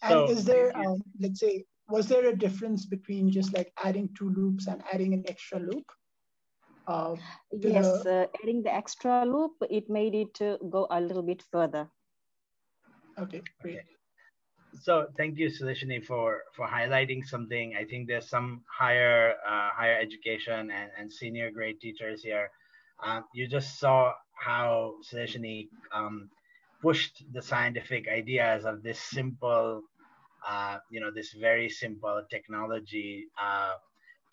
And so, is there, let's say, was there a difference between just like adding 2 loops and adding an extra loop? Yes, adding the extra loop, it made it go a little bit further. Okay, great. So thank you, Salishni, for highlighting something. I think there's some higher education and senior grade teachers here. You just saw how Salishni pushed the scientific ideas of this simple, this very simple technology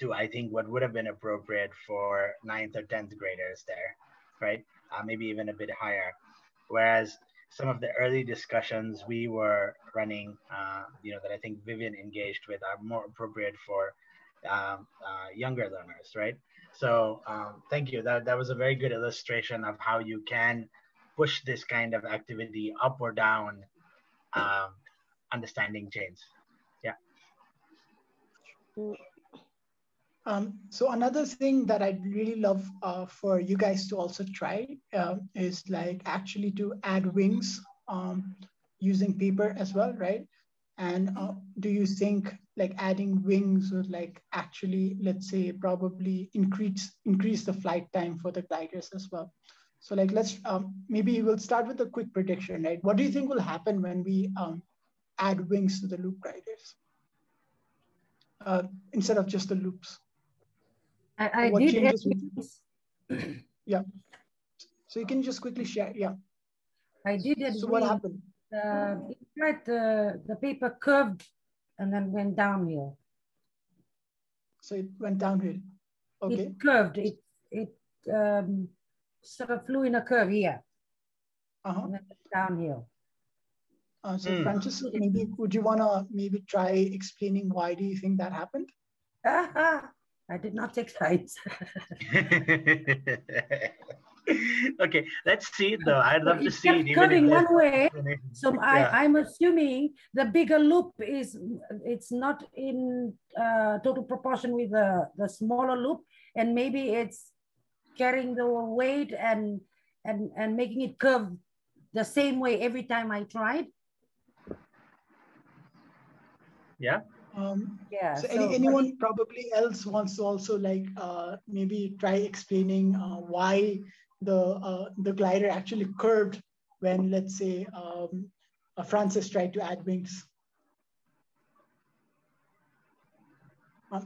to, I think, what would have been appropriate for 9th or 10th graders there, right? Maybe even a bit higher. Whereas some of the early discussions we were running, that I think Vivian engaged with are more appropriate for younger learners, right? So thank you. That was a very good illustration of how you can push this kind of activity up or down understanding chains. Yeah. So another thing that I'd really love for you guys to also try is like actually to add wings using paper as well, right? And do you think like adding wings would like actually, let's say, probably increase the flight time for the gliders as well? So like, let's maybe we'll start with a quick prediction, right? What do you think will happen when we add wings to the loop gliders instead of just the loops? I what did changes yeah. So you can just quickly share. Yeah. I did it. So what happened? The paper curved and then went downhill. So it went downhill. Okay. It curved. It sort of flew in a curve here. And then downhill. So Francis, maybe would you wanna maybe try explaining why do you think that happened? I did not take sides. Okay, let's see though. I'd love to see it even curving if one way. So yeah. I'm assuming the bigger loop it's not in total proportion with the smaller loop, and maybe it's carrying the weight and making it curve the same way every time I tried. Yeah. Yeah. So anyone probably else wants to also like maybe try explaining why the glider actually curved when, let's say, Francis tried to add wings.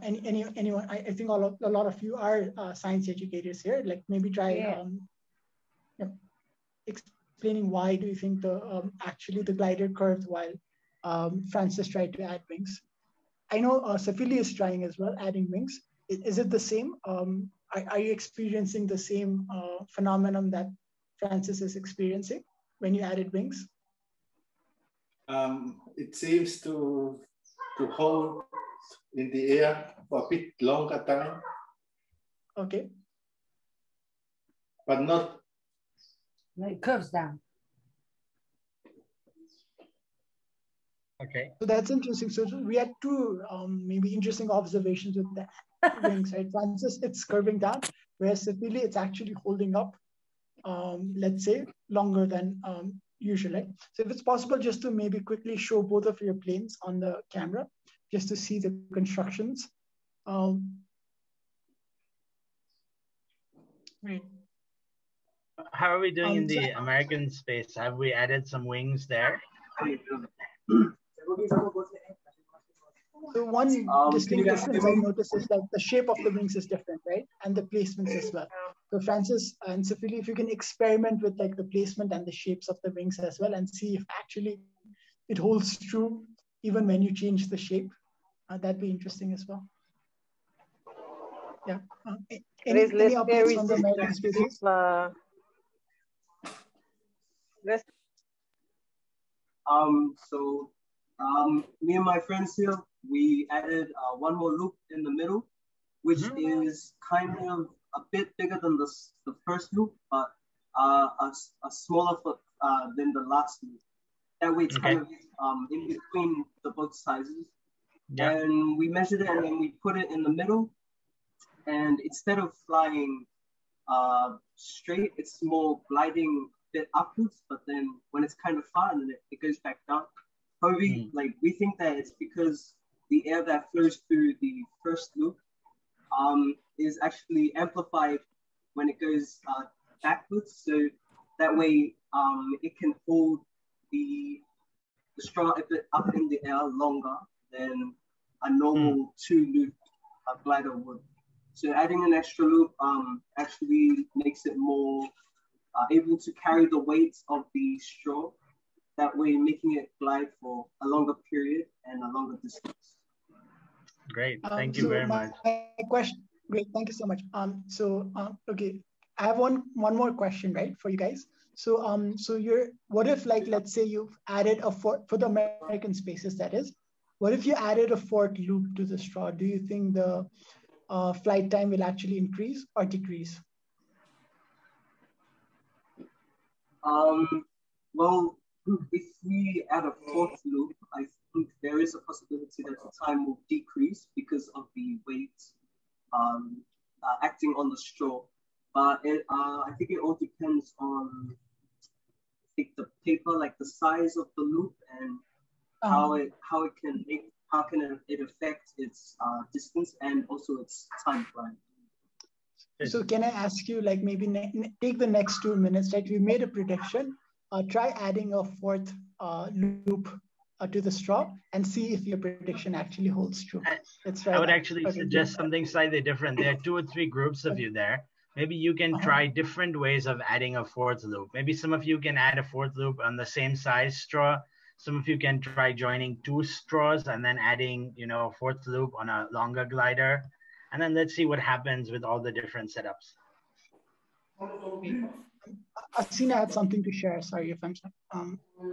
Anyone? I think a lot of you are science educators here. Like maybe try explaining why do you think the actually the glider curved while Francis tried to add wings. I know Safili is trying as well, adding wings. Is it the same? Are you experiencing the same phenomenon that Francis is experiencing when you added wings? It seems to hold in the air for a bit longer time. Okay. But not. It curves down. Okay. So that's interesting. So we had two maybe interesting observations with the wings, right? Francis, it's curving down, whereas Safili, it's actually holding up, let's say, longer than usual, right? So if it's possible, just to maybe quickly show both of your planes on the camera, just to see the constructions. Right. How are we doing in the American space? Have we added some wings there? So one distinct difference I noticed is like the shape of the wings is different, right? And the placements as well. So Francis and Safili, if you can experiment with like the placement and the shapes of the wings as well and see if actually it holds true even when you change the shape, that'd be interesting as well. Yeah. Any updates from the American spaces? Me and my friends here, we added one more loop in the middle, which is kind of a bit bigger than the first loop, but a smaller foot than the last loop. That way it's kind of in between the both sizes. Yeah. And we measured it and then we put it in the middle. And instead of flying straight, it's more gliding a bit upwards, but then when it's kind of far, and then it goes back down. However, we think that it's because the air that flows through the first loop is actually amplified when it goes backwards. So that way it can hold the straw a bit up in the air longer than a normal two-loop glider would. So adding an extra loop actually makes it more able to carry the weight of the straw. That way, making it glide for a longer period and a longer distance. Great, thank you very much. Question, great, thank you so much. Okay, I have one more question, right, for you guys. So, what if, like, let's say you've added a for the American spaces, that is, what if you added a fourth loop to the straw? Do you think the flight time will actually increase or decrease? Well, if we add a fourth loop, I think there is a possibility that the time will decrease because of the weight acting on the straw. But I think it all depends on the paper, like the size of the loop and how it can affect its distance and also its time flying. So can I ask you, like, maybe take the next 2 minutes, right? We made a prediction. Try adding a fourth loop to the straw and see if your prediction actually holds true. Let's try. I would actually suggest something slightly different. There are 2 or 3 groups of you there. Maybe you can try different ways of adding a fourth loop. Maybe some of you can add a fourth loop on the same size straw. Some of you can try joining 2 straws and then adding, a fourth loop on a longer glider. And then let's see what happens with all the different setups. Asina had something to share. Sorry if I'm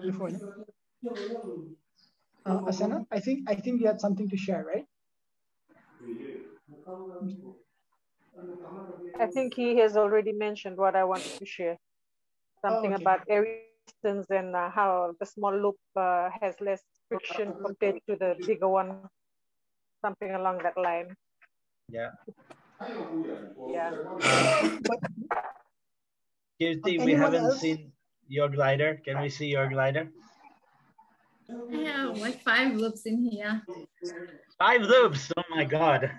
before that. Asina, I think you had something to share, right? I think he has already mentioned what I wanted to share. Something about air resistance and how the small loop has less friction compared to the bigger one. Something along that line. Yeah. Yeah. Kirti, we haven't seen your glider. Can we see your glider? I have like 5 loops in here. 5 loops! Oh my God!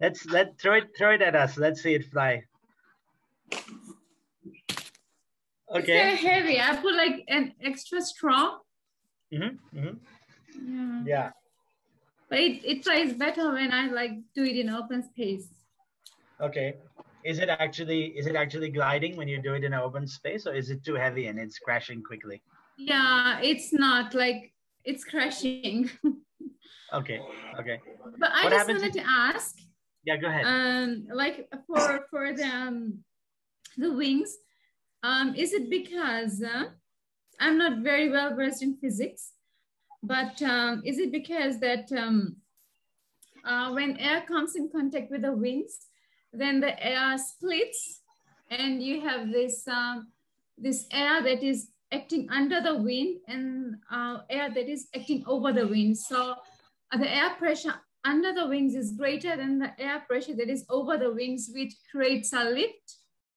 Let's throw it at us. Let's see it fly. Okay. It's very heavy. I put like an extra straw. Yeah. But it flies better when I do it in open space. Okay. Is it actually gliding when you do it in an open space, or is it too heavy and it's crashing quickly? Yeah, it's not it's crashing. Okay. But I just wanted to ask. Yeah, go ahead. For the wings, is it because I'm not very well versed in physics, but is it because that when air comes in contact with the wings, then the air splits and you have this this air that is acting under the wing and air that is acting over the wing. So the air pressure under the wings is greater than the air pressure that is over the wings, which creates a lift.